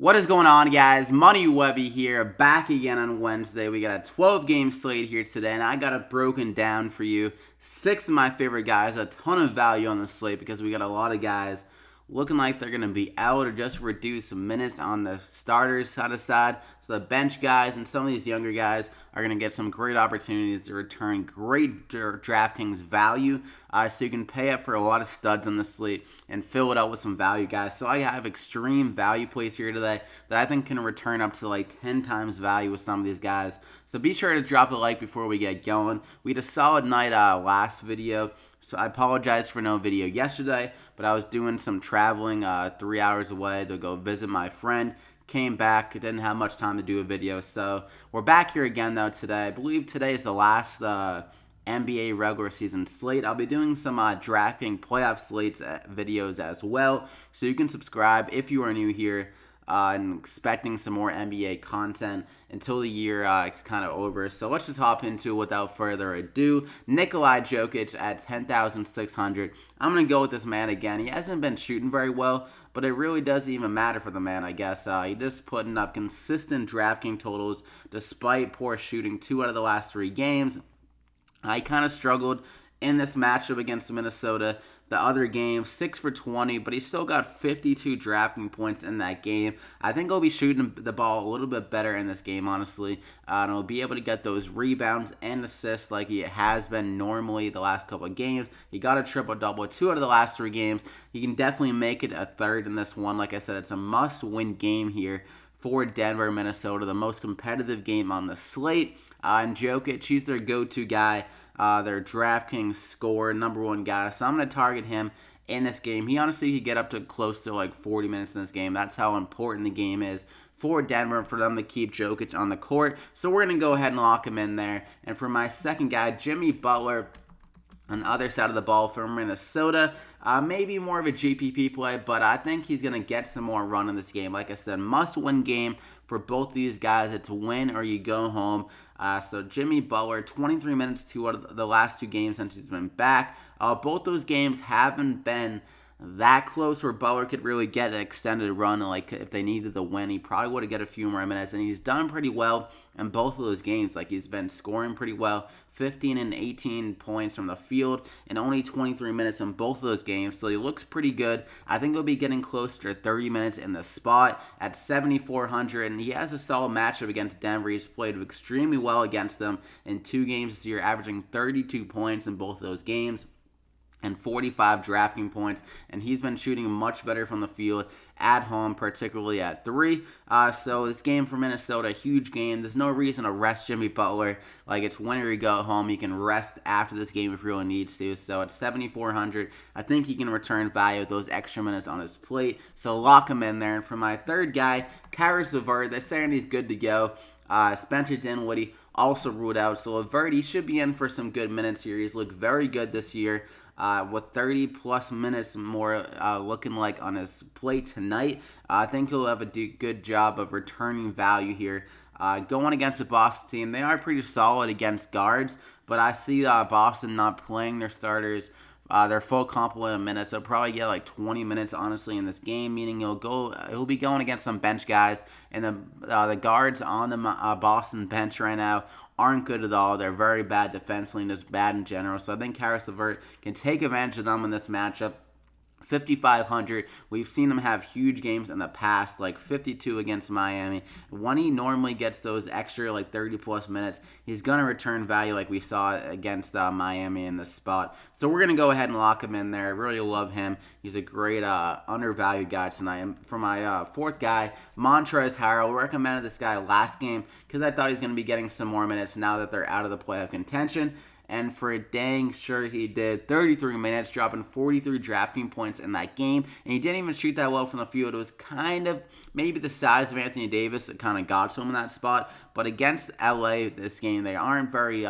What is going on, guys? Money Webby here, back again on Wednesday. We got a 12-game slate here today, and I got it broken down for you. 6 of my favorite guys, a ton of value on the slate because we got a lot of guys looking like they're going to be out or just reduce minutes on the starters side. So the bench guys and some of these younger guys are going to get some great opportunities to return great DraftKings value. So you can pay up for a lot of studs on the slate and fill it out with some value guys. So I have extreme value plays here today that I think can return up to like 10 times value with some of these guys. So be sure to drop a like before we get going. We had a solid night last video. So I apologize for no video yesterday, but I was doing some traveling 3 hours away to go visit my friend. Came back, didn't have much time to do a video, so we're back here again though today. I believe today is the last NBA regular season slate. I'll be doing some DraftKings playoff slates videos as well, so you can subscribe if you are new here. And expecting some more NBA content until the year is kind of over. So let's just hop into it without further ado. NIKOLA JOKIC at 10,600. I'm going to go with this man again. He hasn't been shooting very well, but it really doesn't even matter for the man, I guess. He just putting up consistent DraftKings totals despite poor shooting 2 out of the last 3 games. I kind of struggled in this matchup against Minnesota. The other game, 6 for 20, but he still got 52 DraftKings points in that game. I think he'll be shooting the ball a little bit better in this game, honestly. And he'll be able to get those rebounds and assists like he has been normally the last couple of games. He got a triple-double 2 out of the last 3 games. He can definitely make it a third in this one. Like I said, it's a must-win game here for Denver, Minnesota, the most competitive game on the slate. And Jokic, he's their go-to guy. Their DraftKings score, #1 guy. So I'm going to target him in this game. He honestly could get up to close to like 40 minutes in this game. That's how important the game is for Denver, for them to keep Jokic on the court. So we're going to go ahead and lock him in there. And for my second guy, Jimmy Butler, on the other side of the ball for Minnesota, maybe more of a GPP play, but I think he's going to get some more run in this game. Like I said, must-win game for both these guys. It's win or you go home. So Jimmy Butler, 23 minutes 2 out of the last 2 games since he's been back. Both those games haven't been that close where Butler could really get an extended run. Like if they needed the win, he probably would have get a few more minutes, and he's done pretty well in both of those games. Like he's been scoring pretty well, 15 and 18 points from the field and only 23 minutes in both of those games, so he looks pretty good. I think he'll be getting close to 30 minutes in the spot at 7,400, and he has a solid matchup against Denver. He's played extremely well against them in 2 games this year, averaging 32 points in both of those games and 45 DraftKings points, and he's been shooting much better from the field at home, particularly at 3. So this game for Minnesota, a huge game. There's no reason to rest Jimmy Butler. Like, it's when you go home. He can rest after this game if he really needs to. So at 7,400, I think he can return value with those extra minutes on his plate. So lock him in there. And for my third guy, CARIS, LEVERT, they're saying he's good to go. Spencer Dinwiddie also ruled out. So LEVERT, he should be in for some good minutes here. He's looked very good this year. With 30-plus minutes more looking like on his plate tonight. I think he'll have a good job of returning value here. Going against the Boston team, they are pretty solid against guards, but I see Boston not playing their starters their full complement of minutes. He'll probably get like 20 minutes, honestly, in this game, meaning he'll be going against some bench guys, and the guards on the Boston bench right now aren't good at all. They're very bad defensively and just bad in general. So I think CARIS LEVERT can take advantage of them in this matchup. 5,500. We've seen him have huge games in the past, like 52 against Miami. When he normally gets those extra like 30-plus minutes, he's going to return value like we saw against Miami in this spot. So we're going to go ahead and lock him in there. I really love him. He's a great undervalued guy tonight. And for my fourth guy, MONTREZL, HARRELL, recommended this guy last game because I thought he's going to be getting some more minutes now that they're out of the playoff contention. And for dang sure he did. 33 minutes, dropping 43 DraftKings points in that game. And he didn't even shoot that well from the field. It was kind of maybe the size of Anthony Davis that kind of got to him in that spot. But against LA this game, they aren't very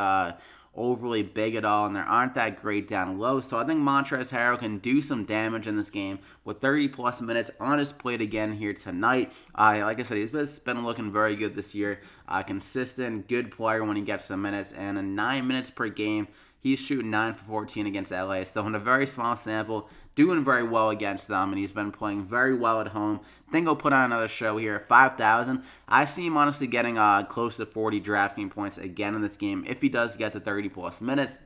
overly big at all, and they aren't that great down low. So I think MONTREZL HARRELL can do some damage in this game with 30-plus minutes on his plate again here tonight. Like I said, he's been looking very good this year. Consistent, good player when he gets the minutes, and 9 minutes per game. He's shooting 9 for 14 against LA, so in a very small sample, doing very well against them, and he's been playing very well at home. I think he'll put on another show here at 5,000. I see him honestly getting close to 40 DraftKings points again in this game if he does get to 30-plus minutes.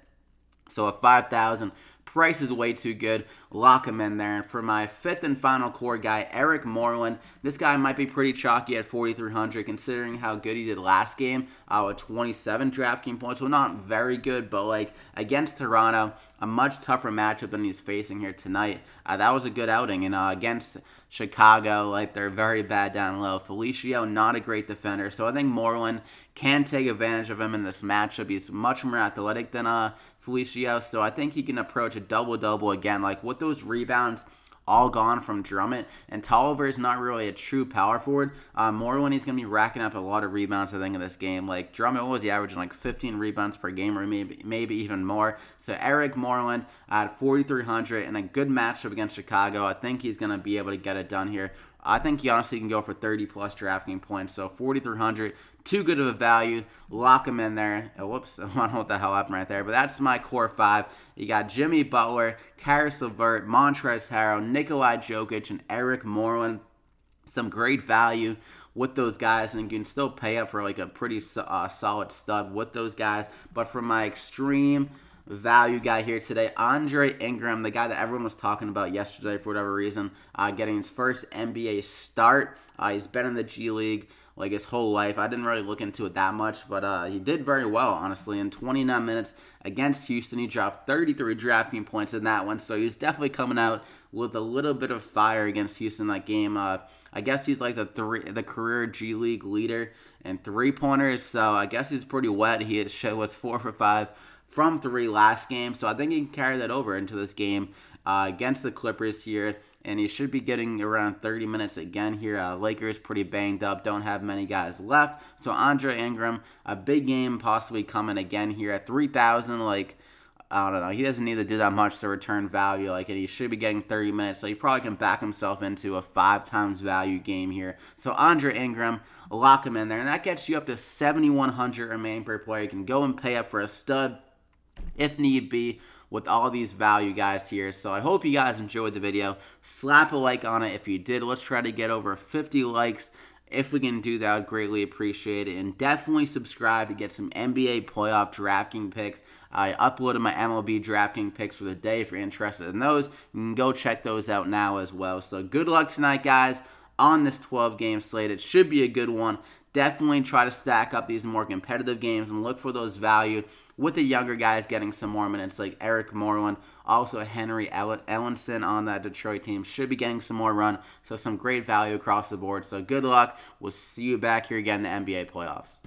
So at 5,000, price is way too good. Lock him in there. And for my fifth and final core guy, Eric Moreland, this guy might be pretty chalky at 4,300 considering how good he did last game with 27 DraftKings points. Well, not very good, but like against Toronto, a much tougher matchup than he's facing here tonight. That was a good outing. And against Chicago, like they're very bad down low. Felicio, not a great defender. So I think Moreland can take advantage of him in this matchup. He's much more athletic than Felicio, so I think he can approach a double-double again. Like, with those rebounds all gone from Drummond, and Tolliver is not really a true power forward. Moreland, he's going to be racking up a lot of rebounds, I think, in this game. Like, Drummond, what was he averaging? Like 15 rebounds per game, or maybe even more. So, Eric Moreland at 4,300 and a good matchup against Chicago. I think he's going to be able to get it done here. I think he honestly can go for 30-plus DraftKings points. So 4,300, too good of a value. Lock him in there. Oh, whoops, I don't know what the hell happened right there. But that's my core five. You got Jimmy Butler, CARIS, LEVERT, MONTREZL, HARRELL, NIKOLA, JOKIC, and Eric Moreland. Some great value with those guys, and you can still pay up for like a pretty solid stud with those guys. But for my extreme value guy here today, Andre Ingram, the guy that everyone was talking about yesterday for whatever reason, getting his first NBA start. He's been in the G League like his whole life. I didn't really look into it that much, but he did very well, honestly. In 29 minutes against Houston, he dropped 33 DraftKings points in that one, so he's definitely coming out with a little bit of fire against Houston that game. I guess he's like the career G League leader in three-pointers, so I guess he's pretty wet. He was 4 for 5 from 3 last game, so I think he can carry that over into this game against the Clippers here, and he should be getting around 30 minutes again here. Lakers pretty banged up, don't have many guys left, so Andre Ingram, a big game possibly coming again here at 3,000. Like, I don't know, he doesn't need to do that much to return value, like, and he should be getting 30 minutes, so he probably can back himself into a 5 times value game here. So Andre Ingram, lock him in there, and that gets you up to 7,100 remaining per player. You can go and pay up for a stud if need be with all these value guys here. So I hope you guys enjoyed the video. Slap a like on it if you did. Let's try to get over 50 likes. If we can do that, I'd greatly appreciate it. And definitely subscribe to get some NBA playoff DraftKings picks. I uploaded my MLB DraftKings picks for the day. If you're interested in those, you can go check those out now as well. So good luck tonight, guys, on this 12-game slate. It should be a good one. Definitely try to stack up these more competitive games and look for those value with the younger guys getting some more minutes, like Eric Moreland. Also, Henry Ellenson on that Detroit team should be getting some more run. So some great value across the board. So good luck. We'll see you back here again in the NBA playoffs.